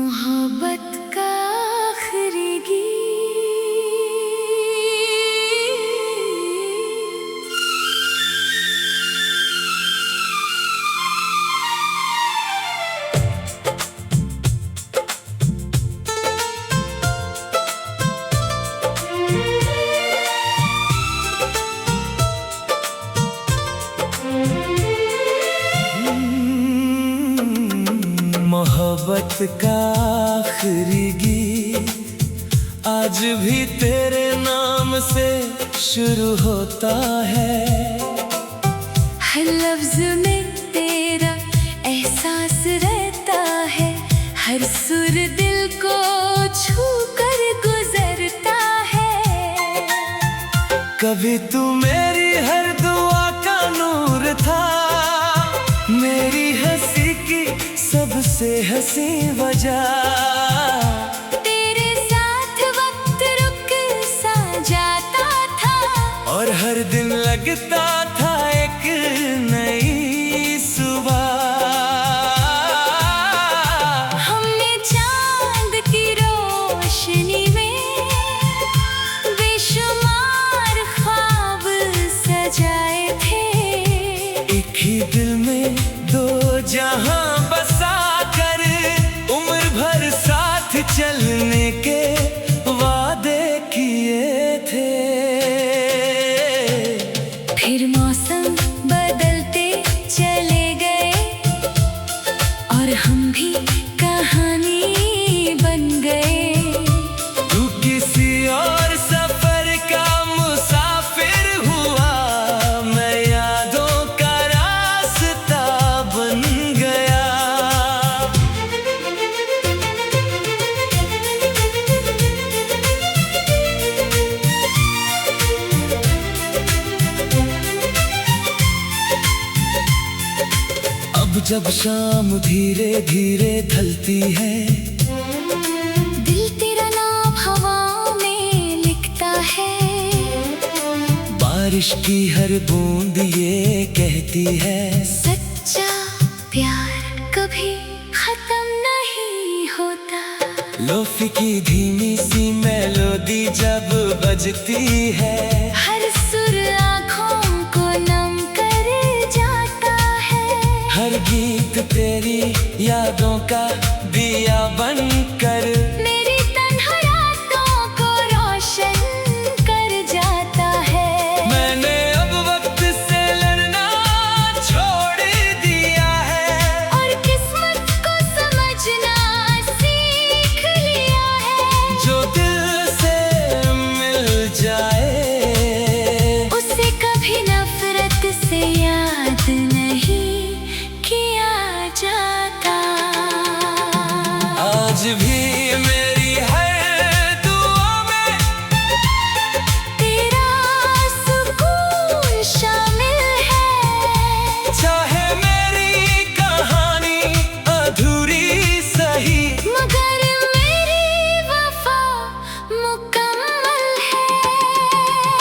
मोहब्बत का आखिरी मोहब्बत का आखिरी गीत आज भी तेरे नाम से शुरू होता है। हर लफ्ज में तेरा एहसास रहता है, हर सुर दिल को छू कर गुजरता है। कभी तू मेरी हर दुआ का नूर था, मेरी हंसी की सबसे हंसी वजह। तेरे साथ वक्त रुक सा जाता था, और हर दिन लगता था एक नई सुबह। हमने चांद की रोशनी में बेशुमार ख्वाब सजाए थे। एक ही दिल में दो जहां बसा कर उम्र भर साथ चलने के वादे किए थे। फिर मौसम बदलते चले गए और हम भी कहानी बन गए। तू किसी और सफर का मुसाफिर हुआ, मैं यादों का रास्ता बन गया। अब जब शाम धीरे धीरे ढलती है, दिल तेरा नाम हवा में लिखता है। बारिश की हर बूंद ये कहती है, सच्चा प्यार कभी खत्म नहीं होता। लोफी की धीमी सी मेलोडी जब बजती है, हर सुर आँखों को नम कर जाता है। हर गीत तेरी यादों का दिया बनकर मेरी तन्हा रातों को रोशन कर जाता है। मैंने अब वक्त से लड़ना छोड़ दिया है, और किस्मत को समझना सीख लिया है। जो दिल से मिल जाए उसे कभी नफरत से याद नहीं किया जाता। आज भी मेरी हर दुआ में तेरा सुकून शामिल है। चाहे मेरी कहानी अधूरी सही, मगर मेरी वफा मुकम्मल है।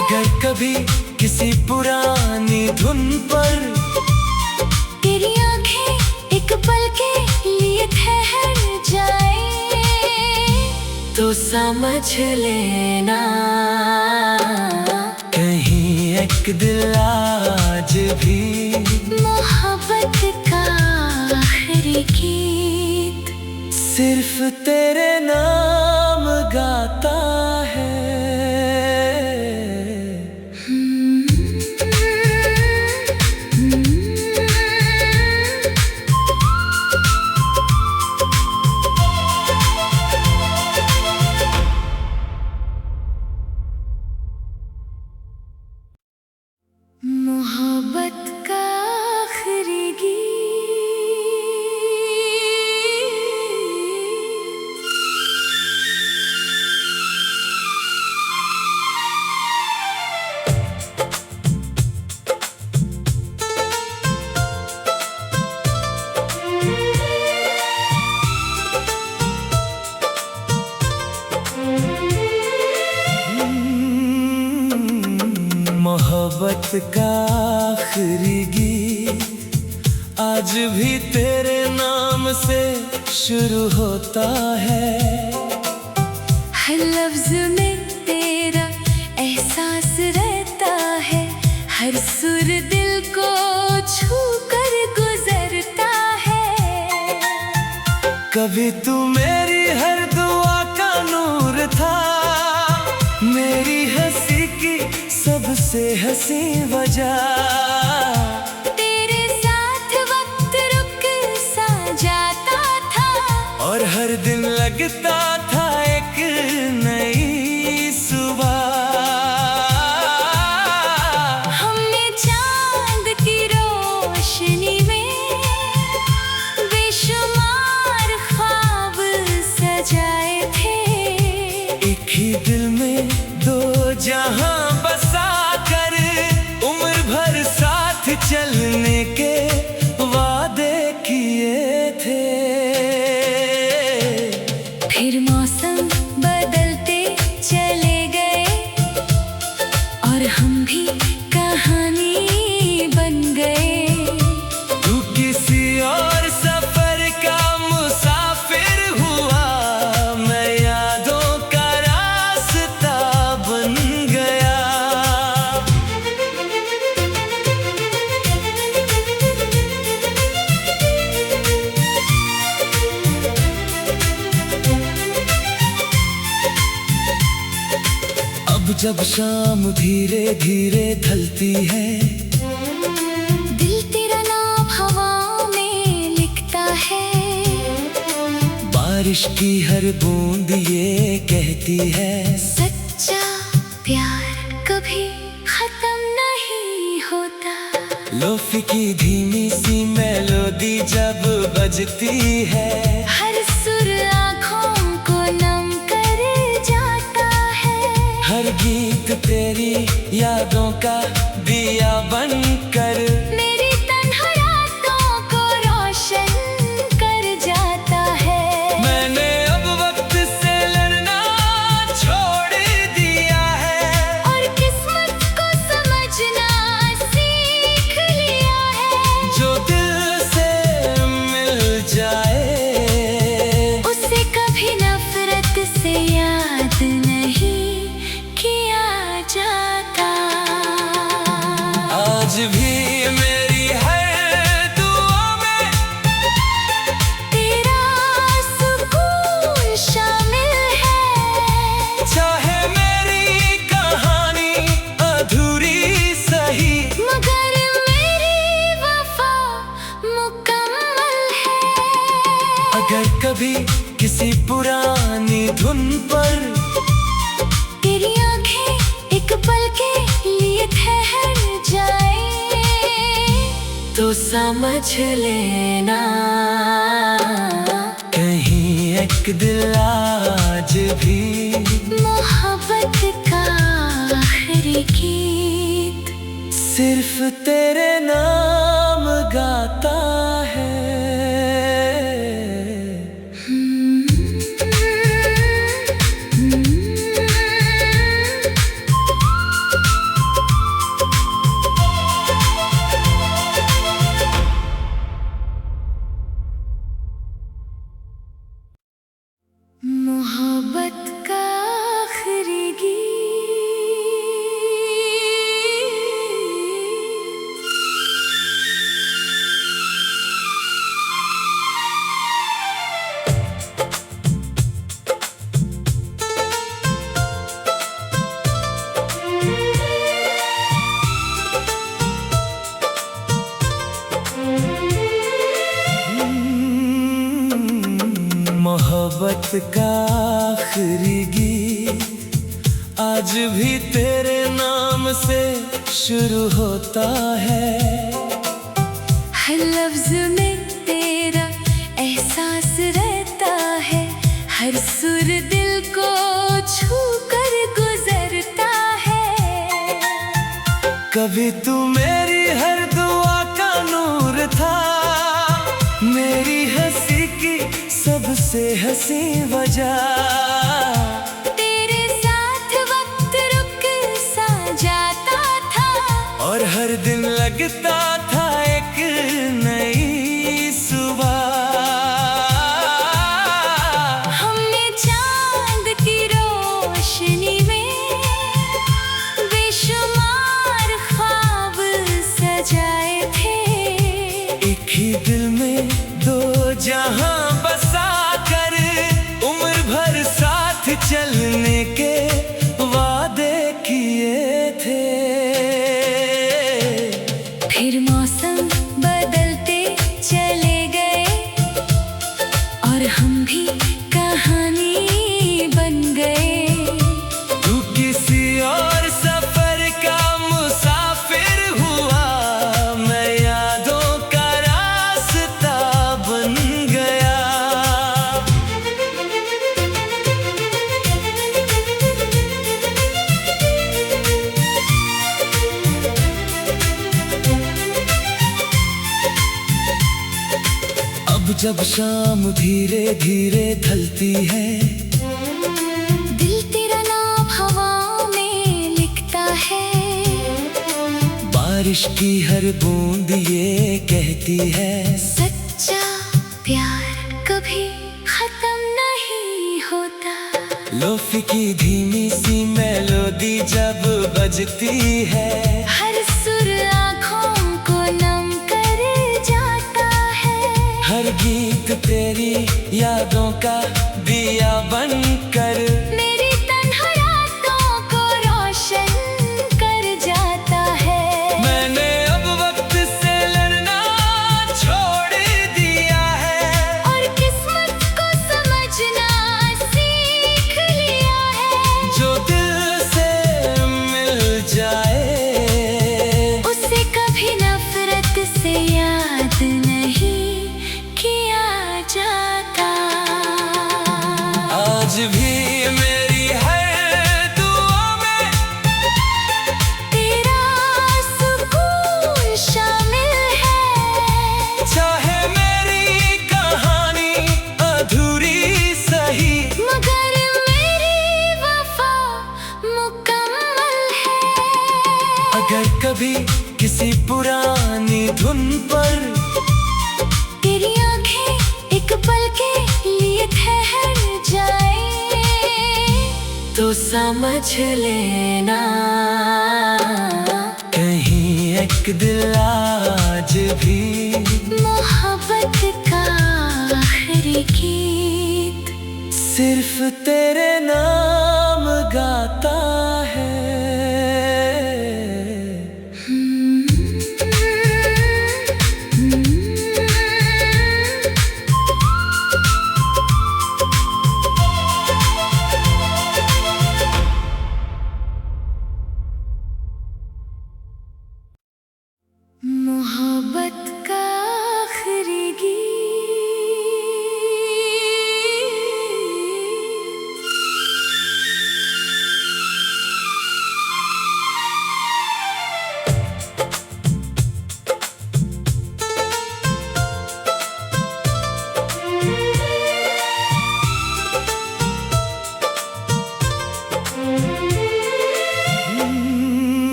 अगर कभी किसी पुरानी धुन पर तेरी आंखें एक पल के लिए ठहर जाए, तो समझ लेना कहीं एक दिल आज भी मोहब्बत का आखिरी गीत सिर्फ तेरे नाम गाता है। मोहब्बत का आखिरी गीत मोहब्बत का आखिरी गीत आज भी तेरे नाम नाम से शुरू होता है। हर लफ्ज में तेरा एहसास रहता है, हर सुर दिल को छू कर गुजरता है। कभी तू मेरी हर दुआ का नूर था, मेरी हंसी की सबसे हंसी वजह। तेरे साथ वक्त रुक सा जाता था, और हर दिन लगता था एक नई सुबह। हमने चांद की रोशनी में बेशुमार ख्वाब सजाए थे। एक ही दिल में दो जहां बसा कर, उम्र भर साथ चलने के वादे किए थे। फिर मौसम बदलते चले गए और हम भी कहानी बन गए। तू किसी और सफर का मुसाफिर हुआ, मैं यादों का रास्ता बन गया। अब जब शाम धीरे धीरे ढलती है, दिल तेरा नाम हवा में लिखता है। बारिश की हर बूंद ये कहती है, सच्चा प्यार कभी खत्म नहीं होता। लोफी की धीमी सी मेलोडी जब बजती है, हर सुर आँखों को नम कर जाता है। हर गीत तेरी यादों का दिया बनकर मेरी तन्हा रातों को रोशन कर जाता है। मैंने अब वक्त से लड़ना छोड़ दिया है, और किस्मत को समझना सीख लिया है। जो दिल से मिल जाए उसे कभी नफरत से याद नहीं किया जाता। आज भी मेरी हर दुआ में तेरा सुकून शामिल है। चाहे मेरी कहानी अधूरी सही, मगर मेरी वफा मुकम्मल है। अगर कभी किसी पुरानी धुन पर तेरी आंखें एक पल के लिए ठहर जाए, तो समझ लेना कहीं एक दिल आज भी मोहब्बत का आखिरी गीत सिर्फ तेरे नाम गाता है। मोहब्बत का आखिरी गीत। मोहब्बत का आखिरी गीत आज भी तेरे नाम से शुरू होता है। हर लफ्ज में तेरा एहसास रहता है, हर सुर दिल को छू कर गुजरता है। कभी तू मेरी हर दुआ का नूर था, मेरी हंसी की सबसे हंसी वजह। तेरे साथ वक्त रुक सा जाता था, और हर दिन लगता था एक नई सुबह। और हम भी कहानी बन गए। तू किसी और सफर का मुसाफिर हुआ, मैं यादों का रास्ता बन गया। अब जब शाम धीरे धीरे ढलती है, दिल तेरा नाम हवा में लिखता है। बारिश की हर बूंद ये कहती है, सच्चा प्यार कभी खत्म नहीं होता। लोफी की धीमी सी मेलोडी जब बजती है, हर सुर आँखों को नम कर जाता है। हर गीत तेरी यादों का दिया बनकर मेरी तन्हा रातों को रोशन कर जाता है। मैंने अब वक्त से लड़ना छोड़ दिया है, और किस्मत को समझना सीख लिया है। जो दिल से मिल जाए उसे कभी नफरत से याद नहीं किया जाता। आज भी मेरी है दुआ में तेरा सुकून शामिल है। चाहे मेरी कहानी अधूरी सही, मगर मेरी वफा मुकम्मल है। अगर कभी किसी पुरानी धुन पर तेरी आंखें एक पल के लिए ठहर जाए, तो समझ लेना कहीं एक दिल आज भी मोहब्बत का आखिरी गीत सिर्फ तेरे नाम गाता है। मोहब्बत का आखिरी गीत।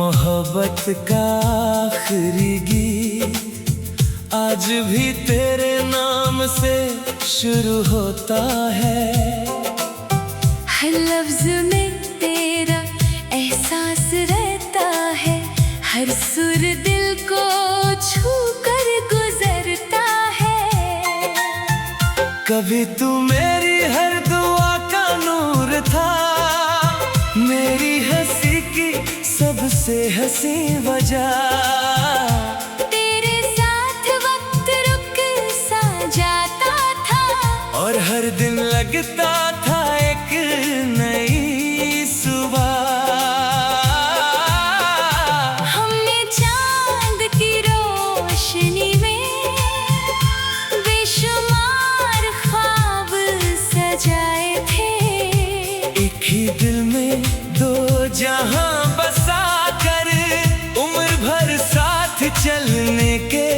मोहब्बत का आखिरी गीत आज भी तेरे नाम से शुरू होता है। हर लफ्ज में तेरा एहसास रहता है। हर सुर दिल को छू कर गुजरता है। कभी तू मेरी हर दुआ का नूर था, मेरी हंसी की सबसे हंसी वजह। तेरे साथ वक्त रुक सा जाता था, और हर दिन लगता था एक नई सुबह। हमने चांद की रोशनी में बेशुमार ख्वाब सजाए थे। एक ही दिल में दो जहां बसा कर उम्र भर साथ चलने के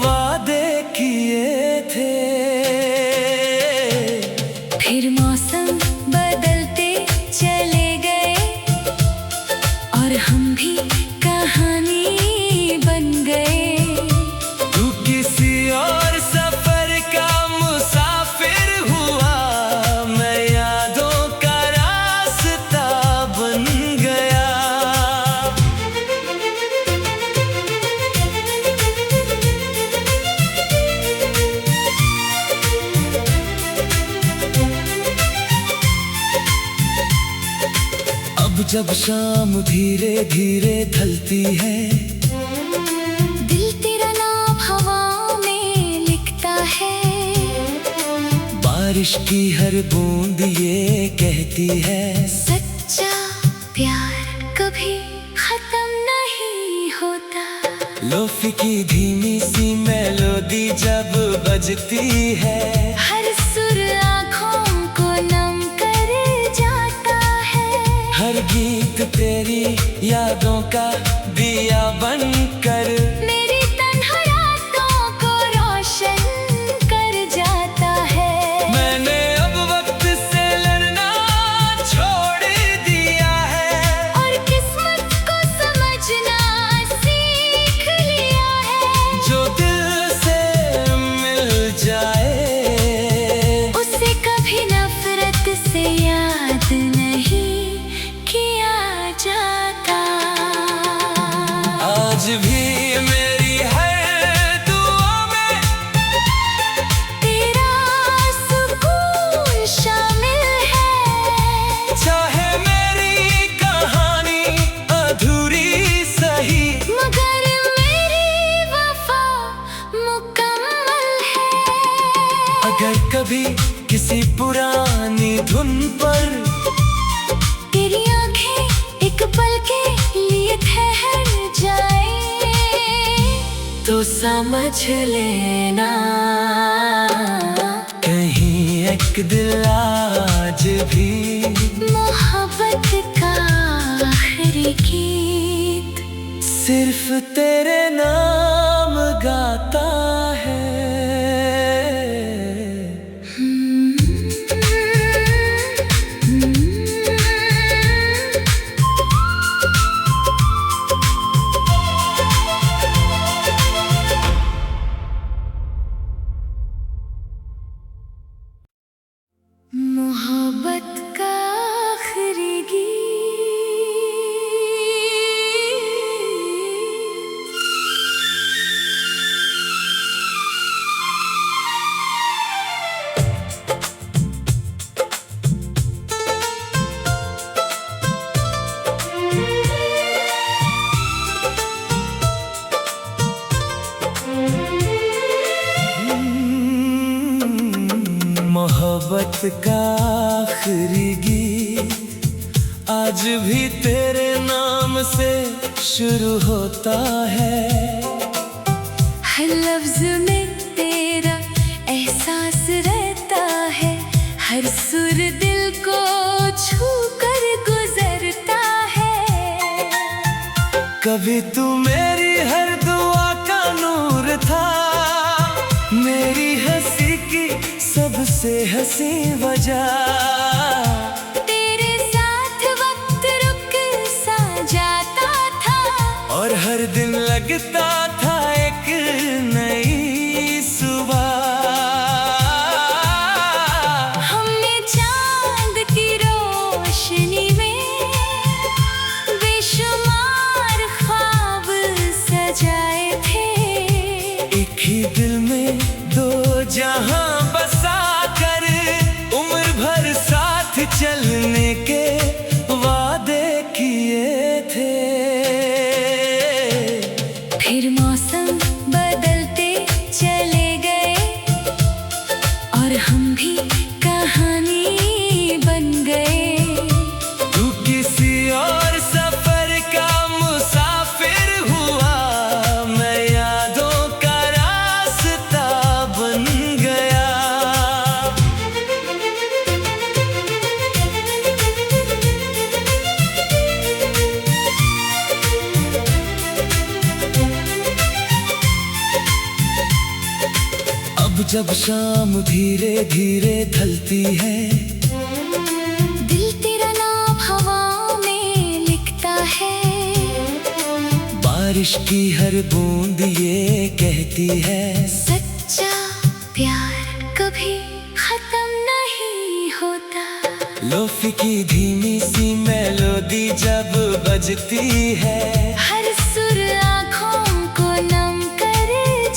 वादे किए थे। फिर मौसम बदलते चले गए, और हम भी कहानी बन गए। तू किसी और सफर का मुसाफिर हुआ, मैं यादों का रास्ता बन गया। अब जब शाम धीरे धीरे ढलती है, दिल तेरा नाम हवा में लिखता है। बारिश की हर बूंद ये कहती है, सच्चा प्यार कभी खत्म नहीं होता। लोफी की धीमी सी मेलोडी जब बजती है, हर सुर आँखों को नम कर जाता है। हर गीत तेरी यादों का दिया बनकर मेरी तन्हा रातों को रोशन कर जाता है। मैंने अब वक्त से लड़ना छोड़ दिया है, और किस्मत को समझना सीख लिया है। जो दिल से मिल जाए उसे कभी नफरत से याद नहीं किया जाता। आज भी मेरी है दुआ में तेरा सुकून शामिल है। चाहे मेरी कहानी अधूरी सही, मगर मेरी वफा मुकम्मल है। अगर कभी किसी पुरानी धुन पर तेरी आंखें एक पल के लिए ठहर जाए तो समझ लेना कहीं एक दिल आज भी मोहब्बत का आखिरी गीत सिर्फ तेरे नाम गाता है। मोहब्बत का आखिरी गीत। मोहब्बत का आखिरी गीत आज भी तेरे नाम से शुरू होता है। हर लफ्ज में तेरा एहसास रहता है। हर सुर दिल को छू कर गुजरता है। कभी तू मेरी हर दुआ का नूर था, मेरी हंसी की सबसे हंसी वजह। तेरे साथ वक्त रुक सा जाता था, और हर दिन लगता था एक नई सुबह। हमने चांद की रोशनी में बेशुमार ख्वाब सजाए थे। एक ही दिल में दो जहां बसा कर उम्र भर साथ चलने के वादे किए थे। फिर मौसम बदलते चले गए और हम भी कहानी बन गए। तू किसी और सफर का मुसाफिर हुआ, मैं यादों का रास्ता बन गया। अब जब शाम धीरे धीरे ढलती है, दिल तेरा नाम हवा में लिखता है। बारिश की हर बूंद ये कहती है, सच्चा प्यार कभी खत्म नहीं होता। लोफी की धीमी सी मेलोडी जब बजती है, हर सुर आँखों को नम कर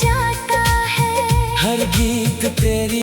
जाता है। हर गीत तेरी